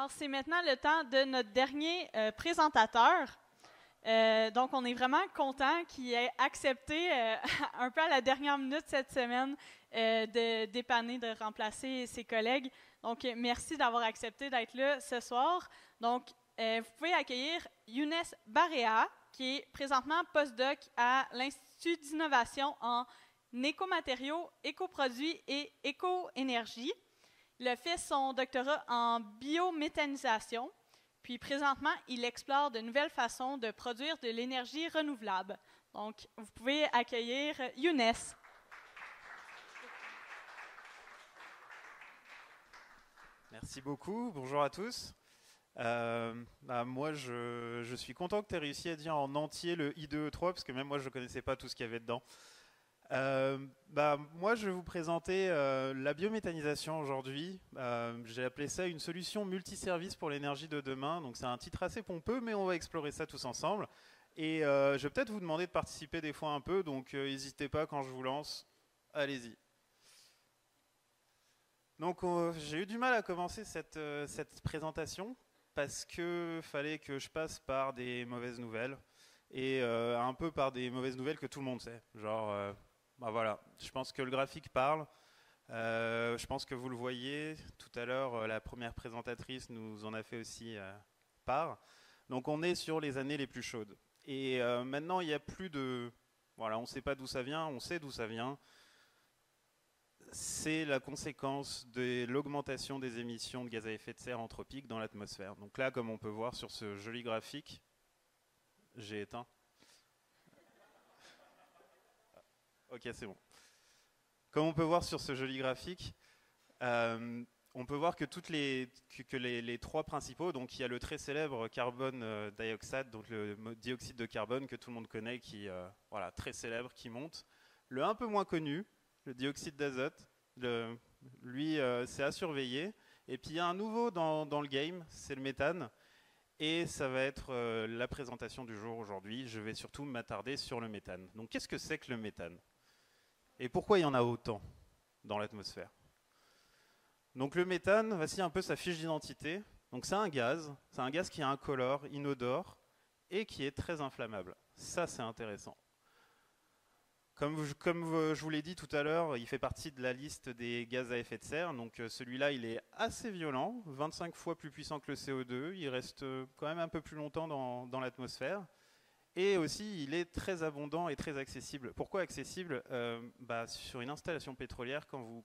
Alors, c'est maintenant le temps de notre dernier présentateur. Donc, on est vraiment content qu'il ait accepté, un peu à la dernière minute cette semaine, de dépanner, de remplacer ses collègues. Donc, merci d'avoir accepté d'être là ce soir. Donc, vous pouvez accueillir Younes Barea, qui est présentement postdoc à l'Institut d'innovation en écomatériaux, écoproduits et éco-énergie. Il a fait son doctorat en biométhanisation, puis présentement, il explore de nouvelles façons de produire de l'énergie renouvelable. Donc, vous pouvez accueillir Younes. Merci beaucoup, bonjour à tous. Moi, je suis content que tu aies réussi à dire en entier le I2E3, parce que même moi, je ne connaissais pas tout ce qu'il y avait dedans. Moi, je vais vous présenter la biométhanisation aujourd'hui. J'ai appelé ça une solution multiservice pour l'énergie de demain. Donc, c'est un titre assez pompeux, mais on va explorer ça tous ensemble. Et je vais peut-être vous demander de participer des fois un peu, donc n'hésitez pas quand je vous lance. Allez-y. Donc, j'ai eu du mal à commencer cette présentation parce que fallait que je passe par des mauvaises nouvelles et un peu par des mauvaises nouvelles que tout le monde sait. Genre, voilà, je pense que le graphique parle. Je pense que vous le voyez. Tout à l'heure, la première présentatrice nous en a fait aussi part. Donc, on est sur les années les plus chaudes. Et maintenant, il n'y a plus de... Voilà, on ne sait pas d'où ça vient, on sait d'où ça vient. C'est la conséquence de l'augmentation des émissions de gaz à effet de serre anthropiques dans l'atmosphère. Donc là, comme on peut voir sur ce joli graphique, j'ai éteint. Ok, c'est bon. Comme on peut voir sur ce joli graphique, on peut voir que les trois principaux, donc il y a le très célèbre carbone dioxide, donc le dioxyde de carbone que tout le monde connaît, qui voilà, très célèbre, qui monte. Le un peu moins connu, le dioxyde d'azote, lui, c'est à surveiller. Et puis il y a un nouveau dans le game, c'est le méthane. Et ça va être la présentation du jour aujourd'hui. Je vais surtout m'attarder sur le méthane. Donc qu'est-ce que c'est que le méthane? Et pourquoi il y en a autant dans l'atmosphère? Donc le méthane, voici un peu sa fiche d'identité. Donc c'est un gaz qui est incolore, inodore et qui est très inflammable. Ça, c'est intéressant. Comme je vous l'ai dit tout à l'heure, il fait partie de la liste des gaz à effet de serre. Donc celui-là, il est assez violent, 25 fois plus puissant que le CO2. Il reste quand même un peu plus longtemps dans l'atmosphère. Et aussi, il est très abondant et très accessible. Pourquoi accessible? Sur une installation pétrolière, quand vous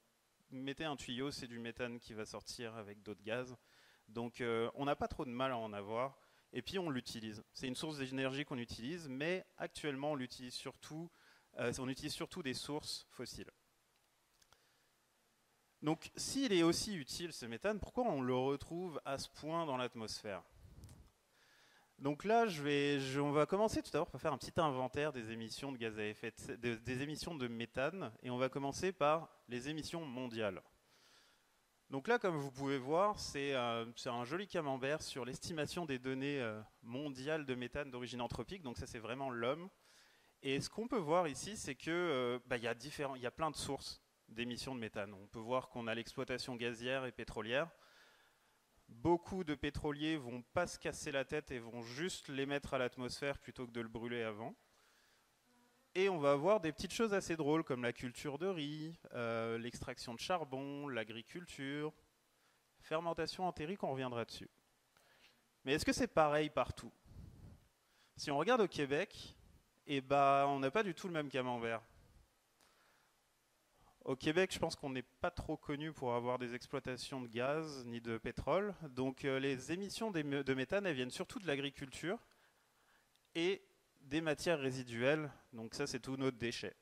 mettez un tuyau, c'est du méthane qui va sortir avec d'autres gaz. Donc on n'a pas trop de mal à en avoir. Et puis on l'utilise. C'est une source d'énergie qu'on utilise, mais actuellement on utilise surtout des sources fossiles. Donc s'il est aussi utile ce méthane, pourquoi on le retrouve à ce point dans l'atmosphère? Donc là, on va commencer tout d'abord par faire un petit inventaire des émissions de gaz à effet des émissions de méthane, et on va commencer par les émissions mondiales. Donc là, comme vous pouvez voir, c'est un joli camembert sur l'estimation des données mondiales de méthane d'origine anthropique. Donc ça, c'est vraiment l'homme. Et ce qu'on peut voir ici, c'est que il y a plein de sources d'émissions de méthane. On peut voir qu'on a l'exploitation gazière et pétrolière. Beaucoup de pétroliers vont pas se casser la tête et vont juste l'émettre à l'atmosphère plutôt que de le brûler avant. Et on va avoir des petites choses assez drôles comme la culture de riz, l'extraction de charbon, l'agriculture, fermentation entérique, on reviendra dessus. Mais est-ce que c'est pareil partout? Si on regarde au Québec, on n'a pas du tout le même camembert. Au Québec, je pense qu'on n'est pas trop connu pour avoir des exploitations de gaz ni de pétrole. Donc les émissions de méthane, elles viennent surtout de l'agriculture et des matières résiduelles. Donc ça, c'est tous nos déchets.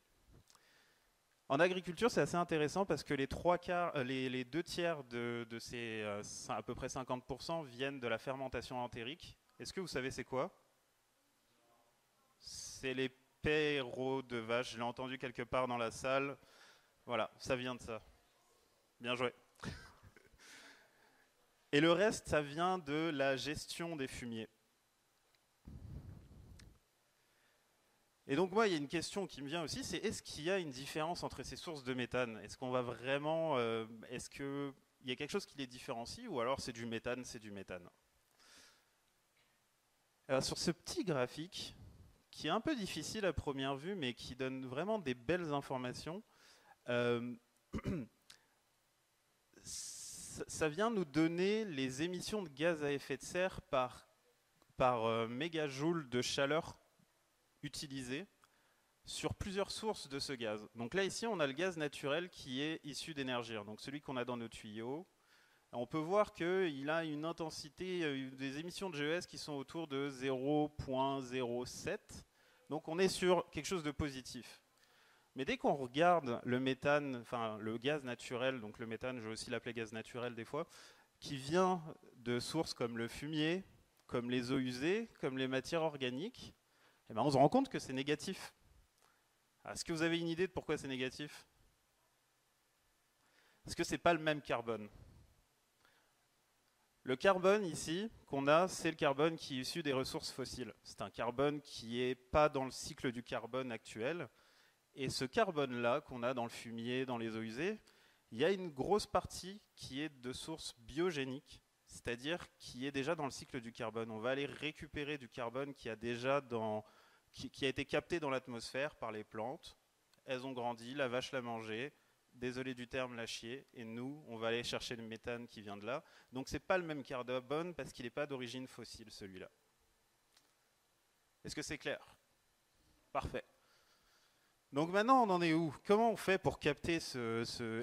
En agriculture, c'est assez intéressant parce que les 2 tiers de ces à peu près 50% viennent de la fermentation entérique. Est-ce que vous savez c'est quoi? C'est les perros de vache. Je l'ai entendu quelque part dans la salle. Voilà, ça vient de ça. Bien joué. Et le reste, ça vient de la gestion des fumiers. Et donc moi, il y a une question qui me vient aussi, c'est est-ce qu'il y a une différence entre ces sources de méthane? Est-ce qu'on va vraiment... est-ce qu'il y a quelque chose qui les différencie, ou alors c'est du méthane, c'est du méthane. Alors sur ce petit graphique, qui est un peu difficile à première vue, mais qui donne vraiment des belles informations, ça vient nous donner les émissions de gaz à effet de serre par mégajoule de chaleur utilisée sur plusieurs sources de ce gaz. Donc là, ici, on a le gaz naturel qui est issu d'énergie, donc celui qu'on a dans nos tuyaux. On peut voir qu'il a une intensité des émissions de GES qui sont autour de 0,07. Donc on est sur quelque chose de positif. Mais dès qu'on regarde le méthane, enfin le gaz naturel, donc le méthane, je vais aussi l'appeler gaz naturel des fois, qui vient de sources comme le fumier, comme les eaux usées, comme les matières organiques, eh ben on se rend compte que c'est négatif. Est-ce que vous avez une idée de pourquoi c'est négatif? Parce que ce n'est pas le même carbone. Le carbone ici qu'on a, c'est le carbone qui est issu des ressources fossiles. C'est un carbone qui n'est pas dans le cycle du carbone actuel. Et ce carbone-là qu'on a dans le fumier, dans les eaux usées, il y a une grosse partie qui est de source biogénique, c'est-à-dire qui est déjà dans le cycle du carbone. On va aller récupérer du carbone qui a été capté dans l'atmosphère par les plantes. Elles ont grandi, la vache l'a mangé, désolé du terme, l'a chié, et nous, on va aller chercher le méthane qui vient de là. Donc c'est pas le même carbone parce qu'il n'est pas d'origine fossile, celui-là. Est-ce que c'est clair? Parfait. Donc maintenant, on en est où? Comment on fait pour capter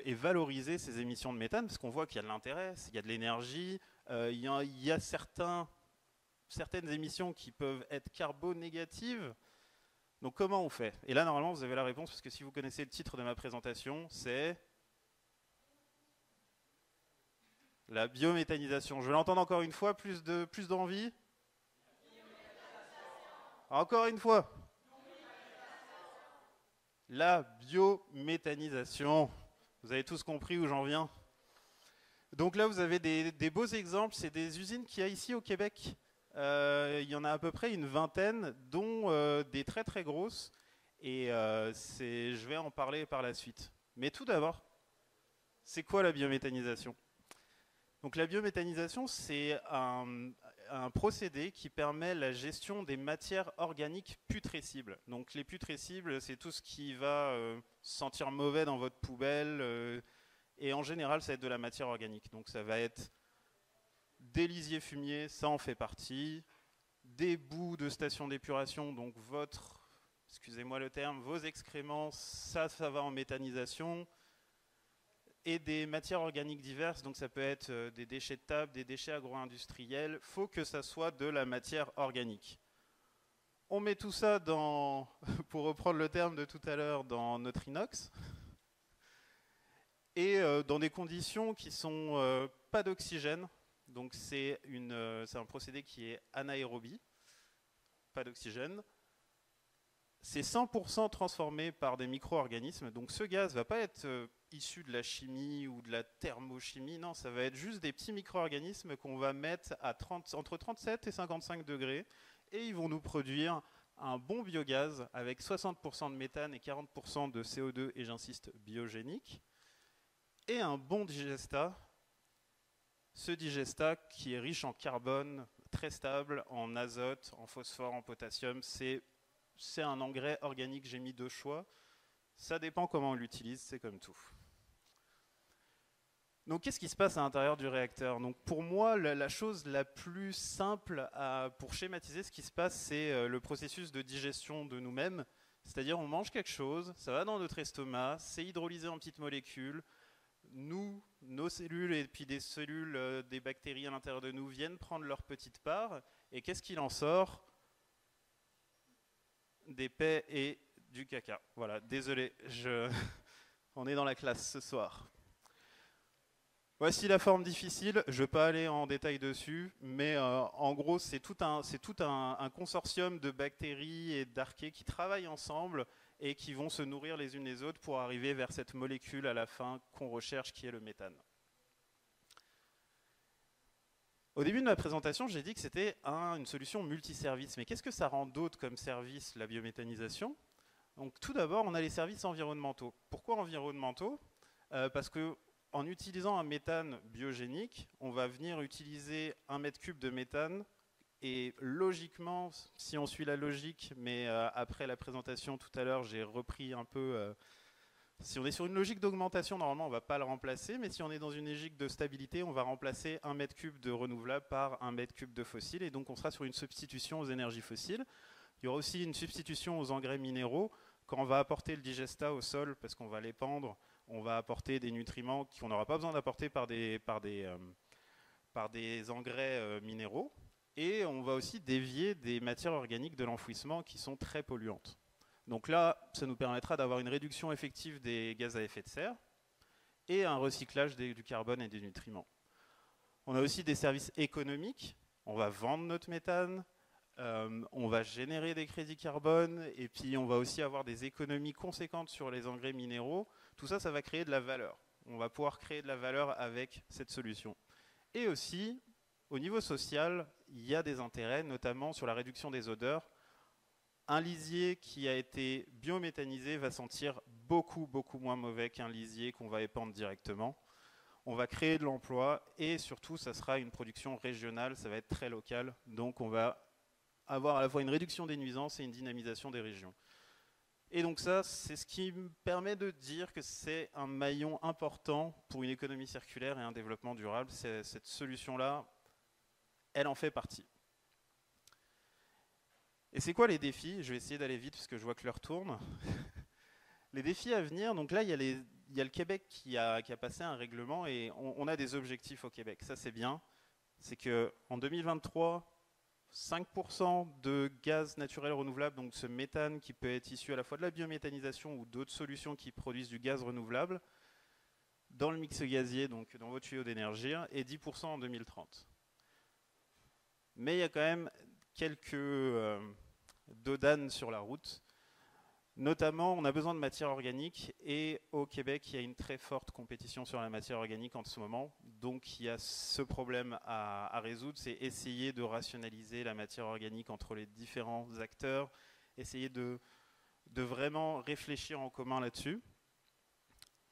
et valoriser ces émissions de méthane? Parce qu'on voit qu'il y a de l'intérêt, il y a de l'énergie, il y a certaines émissions qui peuvent être carbonégatives. Donc comment on fait? Et là, normalement, vous avez la réponse, parce que si vous connaissez le titre de ma présentation, c'est la biométhanisation. Je vais l'entendre encore une fois, plus d'envie. Encore une fois. La biométhanisation. Vous avez tous compris où j'en viens? Donc là, vous avez des beaux exemples. C'est des usines qu'il y a ici au Québec. Il y en a à peu près une vingtaine, dont des très très grosses. Et je vais en parler par la suite. Mais tout d'abord, c'est quoi la biométhanisation? Donc la biométhanisation, c'est un procédé qui permet la gestion des matières organiques putrescibles. Donc les putrescibles, c'est tout ce qui va sentir mauvais dans votre poubelle. Et en général, ça va être de la matière organique. Donc ça va être des lisiers fumiers, ça en fait partie. Des boues de stations d'épuration, donc excusez-moi le terme, vos excréments, ça va en méthanisation. Et des matières organiques diverses, donc ça peut être des déchets de table, des déchets agro-industriels. Il faut que ça soit de la matière organique. On met tout ça pour reprendre le terme de tout à l'heure, dans notre inox. Et dans des conditions qui sont pas d'oxygène. Donc c'est un procédé qui est anaérobie, pas d'oxygène. C'est 100% transformé par des micro-organismes. Donc ce gaz ne va pas être issu de la chimie ou de la thermochimie. Non, ça va être juste des petits micro-organismes qu'on va mettre entre 37 et 55 degrés. Et ils vont nous produire un bon biogaz avec 60% de méthane et 40% de CO2, et j'insiste, biogénique. Et un bon digestat. Ce digestat qui est riche en carbone, très stable, en azote, en phosphore, en potassium, c'est un engrais organique, j'ai mis de choix. Ça dépend comment on l'utilise, c'est comme tout. Donc qu'est-ce qui se passe à l'intérieur du réacteur? Donc pour moi, la chose la plus simple pour schématiser ce qui se passe, c'est le processus de digestion de nous-mêmes. C'est-à-dire on mange quelque chose, ça va dans notre estomac, c'est hydrolysé en petites molécules. Nos cellules et puis des cellules, des bactéries à l'intérieur de nous viennent prendre leur petite part. Et qu'est-ce qu'il en sort? Des paix et du caca. Voilà, désolé, on est dans la classe ce soir. Voici la forme difficile, je ne vais pas aller en détail dessus, mais en gros c'est tout un consortium de bactéries et d'archées qui travaillent ensemble et qui vont se nourrir les unes les autres pour arriver vers cette molécule à la fin qu'on recherche qui est le méthane. Au début de ma présentation, j'ai dit que c'était une solution multiservice. Mais qu'est-ce que ça rend d'autre comme service, la biométhanisation? Donc tout d'abord, on a les services environnementaux. Pourquoi environnementaux? Parce que en utilisant un méthane biogénique, on va venir utiliser 1 mètre cube de méthane. Et logiquement, si on suit la logique, mais après la présentation tout à l'heure, j'ai repris un peu... si on est sur une logique d'augmentation, normalement, on ne va pas le remplacer. Mais si on est dans une logique de stabilité, on va remplacer 1 mètre cube de renouvelable par 1 mètre cube de fossile. Et donc, on sera sur une substitution aux énergies fossiles. Il y aura aussi une substitution aux engrais minéraux. Quand on va apporter le digestat au sol, parce qu'on va l'épandre, on va apporter des nutriments qu'on n'aura pas besoin d'apporter par des engrais minéraux. Et on va aussi dévier des matières organiques de l'enfouissement qui sont très polluantes. Donc là, ça nous permettra d'avoir une réduction effective des gaz à effet de serre et un recyclage du carbone et des nutriments. On a aussi des services économiques. On va vendre notre méthane, on va générer des crédits carbone et puis on va aussi avoir des économies conséquentes sur les engrais minéraux. Tout ça, ça va créer de la valeur. On va pouvoir créer de la valeur avec cette solution. Et aussi, au niveau social, il y a des intérêts, notamment sur la réduction des odeurs. Un lisier qui a été biométhanisé va sentir beaucoup moins mauvais qu'un lisier qu'on va épandre directement. On va créer de l'emploi et surtout, ça sera une production régionale, ça va être très local. Donc on va avoir à la fois une réduction des nuisances et une dynamisation des régions. Et donc ça, c'est ce qui me permet de dire que c'est un maillon important pour une économie circulaire et un développement durable. Cette solution-là, elle en fait partie. Et c'est quoi les défis? Je vais essayer d'aller vite parce que je vois que l'heure tourne. Les défis à venir, donc là, il y a le Québec qui a passé un règlement et on a des objectifs au Québec. Ça, c'est bien. C'est qu'en 2023, 5% de gaz naturel renouvelable, donc ce méthane qui peut être issu à la fois de la biométhanisation ou d'autres solutions qui produisent du gaz renouvelable, dans le mix gazier, donc dans vos tuyaux d'énergie, et 10% en 2030. Mais il y a quand même quelques dodanes sur la route. Notamment, on a besoin de matière organique et au Québec, il y a une très forte compétition sur la matière organique en ce moment. Donc, il y a ce problème à résoudre, c'est essayer de rationaliser la matière organique entre les différents acteurs, essayer de vraiment réfléchir en commun là-dessus.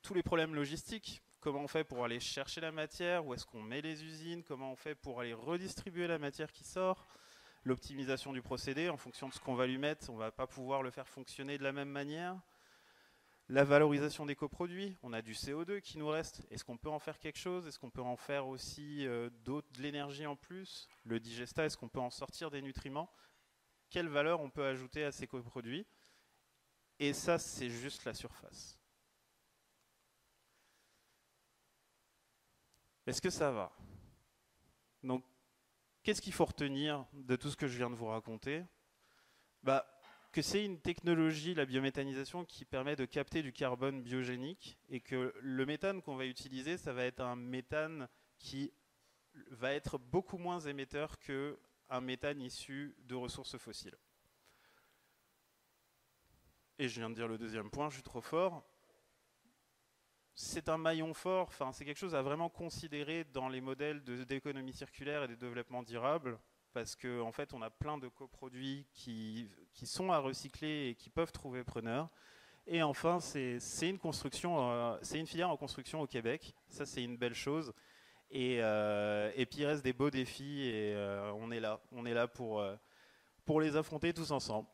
Tous les problèmes logistiques, comment on fait pour aller chercher la matière, où est-ce qu'on met les usines, comment on fait pour aller redistribuer la matière qui sort, l'optimisation du procédé en fonction de ce qu'on va lui mettre, on ne va pas pouvoir le faire fonctionner de la même manière. La valorisation des coproduits, on a du CO2 qui nous reste, est-ce qu'on peut en faire quelque chose? Est-ce qu'on peut en faire aussi de l'énergie en plus? Le digestat, est-ce qu'on peut en sortir des nutriments? Quelle valeur on peut ajouter à ces coproduits? Et ça, c'est juste la surface. Est-ce que ça va? Donc, qu'est-ce qu'il faut retenir de tout ce que je viens de vous raconter? Que c'est une technologie, la biométhanisation, qui permet de capter du carbone biogénique et que le méthane qu'on va utiliser, ça va être un méthane qui va être beaucoup moins émetteur qu'un méthane issu de ressources fossiles. Et je viens de dire le deuxième point, je suis trop fort. C'est un maillon fort, enfin, c'est quelque chose à vraiment considérer dans les modèles d'économie circulaire et de développement durable, parce qu'en fait, on a plein de coproduits qui sont à recycler et qui peuvent trouver preneur. Et enfin, c'est une construction, c'est une filière en construction au Québec. Ça, c'est une belle chose. Et puis, il reste des beaux défis et on est là pour les affronter tous ensemble.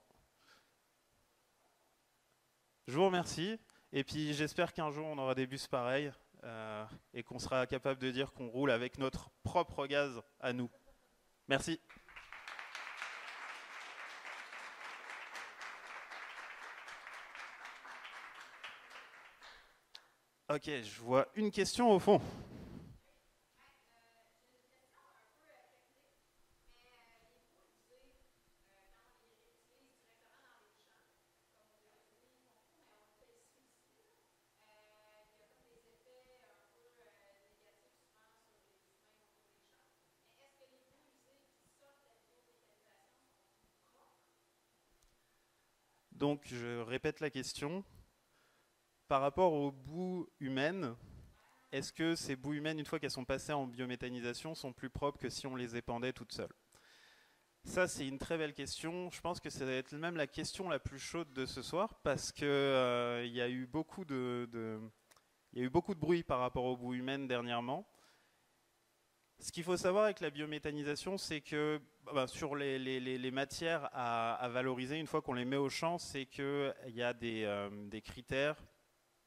Je vous remercie. Et puis j'espère qu'un jour on aura des bus pareils et qu'on sera capable de dire qu'on roule avec notre propre gaz à nous. Merci. Ok, je vois une question au fond. Donc, je répète la question. Par rapport aux boues humaines, est-ce que ces boues humaines, une fois qu'elles sont passées en biométhanisation, sont plus propres que si on les épandait toutes seules? Ça, c'est une très belle question. Je pense que ça va être même la question la plus chaude de ce soir parce qu'il y a eu beaucoup de Il y a eu beaucoup de bruit par rapport aux boues humaines dernièrement. Ce qu'il faut savoir avec la biométhanisation, c'est que sur les matières à valoriser, une fois qu'on les met au champ, c'est qu'il y a des critères.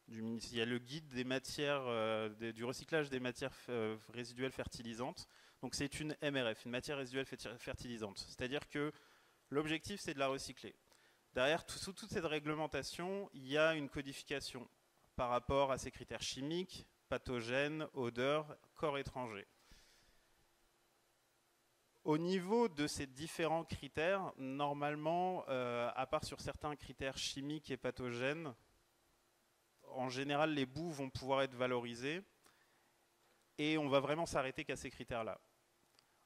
Il y a le guide des matières, du recyclage des matières résiduelles fertilisantes. Donc c'est une MRF, une matière résiduelle fertilisante. C'est-à-dire que l'objectif, c'est de la recycler. Derrière, sous toute cette réglementation, il y a une codification par rapport à ces critères chimiques, pathogènes, odeurs, corps étrangers. Au niveau de ces différents critères, normalement, à part sur certains critères chimiques et pathogènes, en général, les boues vont pouvoir être valorisées et on va vraiment s'arrêter qu'à ces critères-là.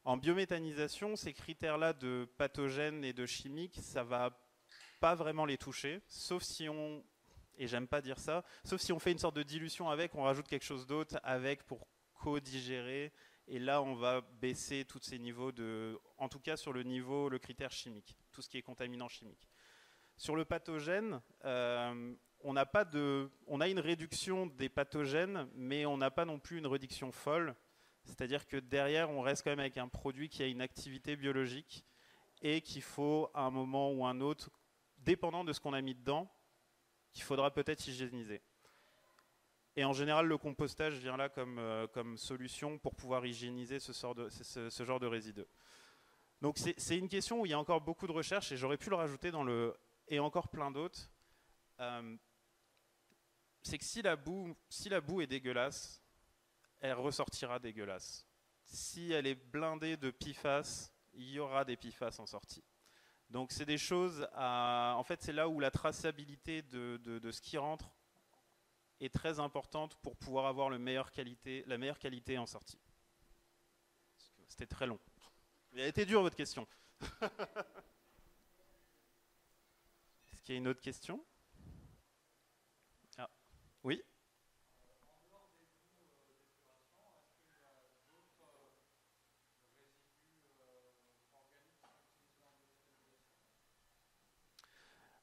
En biométhanisation, ces critères-là de pathogènes et de chimiques, ça ne va pas vraiment les toucher, sauf si on, et j'aime pas dire ça, sauf si on fait une sorte de dilution avec, on rajoute quelque chose d'autre avec pour co-digérer. Et là, on va baisser tous ces niveaux en tout cas sur le critère chimique, tout ce qui est contaminant chimique. Sur le pathogène, on a une réduction des pathogènes, mais on n'a pas non plus une réduction folle. C'est-à-dire que derrière, on reste quand même avec un produit qui a une activité biologique et qu'il faut, à un moment ou un autre, dépendant de ce qu'on a mis dedans, qu'il faudra peut-être hygiéniser. Et en général, le compostage vient là comme solution pour pouvoir hygiéniser ce genre de résidus. Donc c'est une question où il y a encore beaucoup de recherches et j'aurais pu le rajouter et encore plein d'autres. C'est que si la boue est dégueulasse, elle ressortira dégueulasse. Si elle est blindée de PFAS, il y aura des PFAS en sortie. Donc c'est des choses en fait, c'est là où la traçabilité de ce qui rentre est très importante pour pouvoir avoir la meilleure qualité en sortie. C'était très long. Il a été dur votre question. Est-ce qu'il y a une autre question? Ah, oui.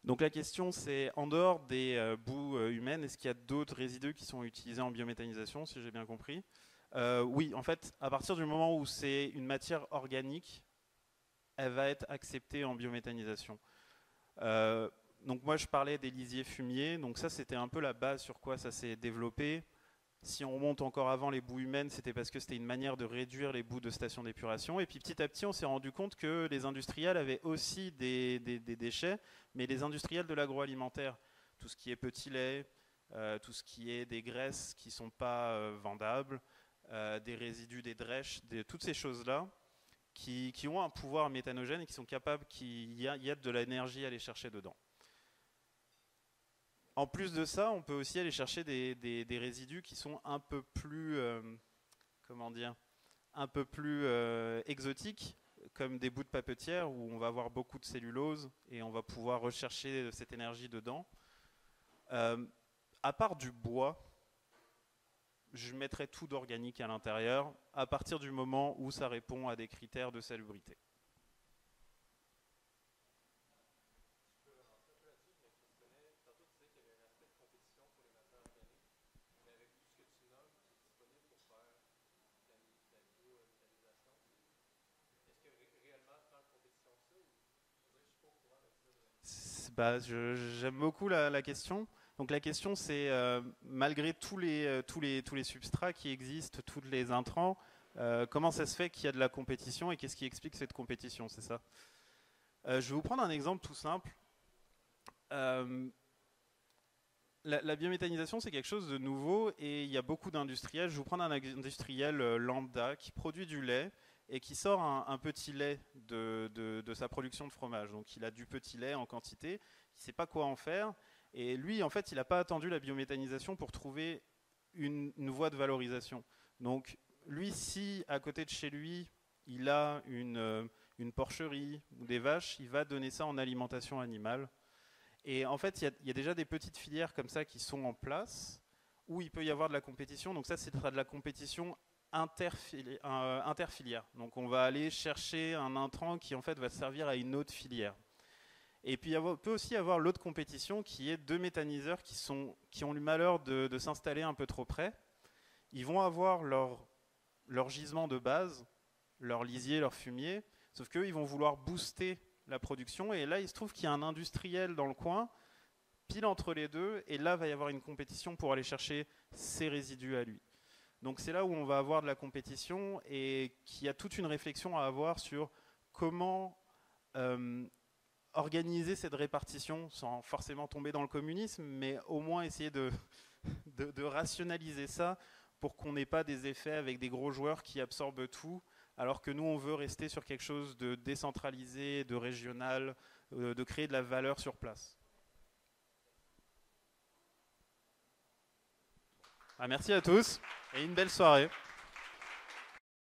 Donc la question c'est, en dehors des boues humaines, est-ce qu'il y a d'autres résidus qui sont utilisés en biométhanisation, si j'ai bien compris? Oui, en fait, à partir du moment où c'est une matière organique, elle va être acceptée en biométhanisation. Donc moi je parlais des lisiers fumiers, donc ça c'était un peu la base sur quoi ça s'est développé. Si on remonte encore avant les boues humaines, c'était parce que c'était une manière de réduire les boues de stations d'épuration. Et puis petit à petit, on s'est rendu compte que les industriels avaient aussi des déchets, mais les industriels de l'agroalimentaire, tout ce qui est petit lait, tout ce qui est des graisses qui ne sont pas vendables, des résidus, des drèches, toutes ces choses-là, qui ont un pouvoir méthanogène et qui sont capables, qu'il y a de l'énergie à aller chercher dedans. En plus de ça, on peut aussi aller chercher des résidus qui sont un peu plus, exotiques, comme des bouts de papetière où on va avoir beaucoup de cellulose et on va pouvoir rechercher cette énergie dedans. À part du bois, je mettrais tout d'organique à l'intérieur à partir du moment où ça répond à des critères de salubrité. J'aime beaucoup la question. Donc la question c'est, malgré tous les substrats qui existent, tous les intrants, comment ça se fait qu'il y a de la compétition et qu'est-ce qui explique cette compétition, c'est ça? Je vais vous prendre un exemple tout simple. La biométhanisation c'est quelque chose de nouveau et il y a beaucoup d'industriels. Je vais vous prendre un industriel lambda qui produit du lait et qui sort un petit lait de sa production de fromage. Donc il a du petit lait en quantité, il ne sait pas quoi en faire. Et lui, en fait, il n'a pas attendu la biométhanisation pour trouver une voie de valorisation. Donc lui, si à côté de chez lui, il a une porcherie ou des vaches, il va donner ça en alimentation animale. Et en fait, il y a déjà des petites filières comme ça qui sont en place, où il peut y avoir de la compétition. Donc ça, c'est de la compétition interfilière. Donc on va aller chercher un intrant qui en fait va servir à une autre filière. Et puis il peut aussi y avoir l'autre compétition qui est deux méthaniseurs qui ont le malheur de s'installer un peu trop près. Ils vont avoir leur gisement de base, leur lisier, leur fumier, sauf qu'eux, ils vont vouloir booster la production. Et là, il se trouve qu'il y a un industriel dans le coin, pile entre les deux, et là, va y avoir une compétition pour aller chercher ses résidus à lui. Donc c'est là où on va avoir de la compétition et qu'il y a toute une réflexion à avoir sur comment organiser cette répartition sans forcément tomber dans le communisme, mais au moins essayer de rationaliser ça pour qu'on n'ait pas des effets avec des gros joueurs qui absorbent tout, alors que nous, on veut rester sur quelque chose de décentralisé, de régional, de créer de la valeur sur place. Merci à tous et une belle soirée.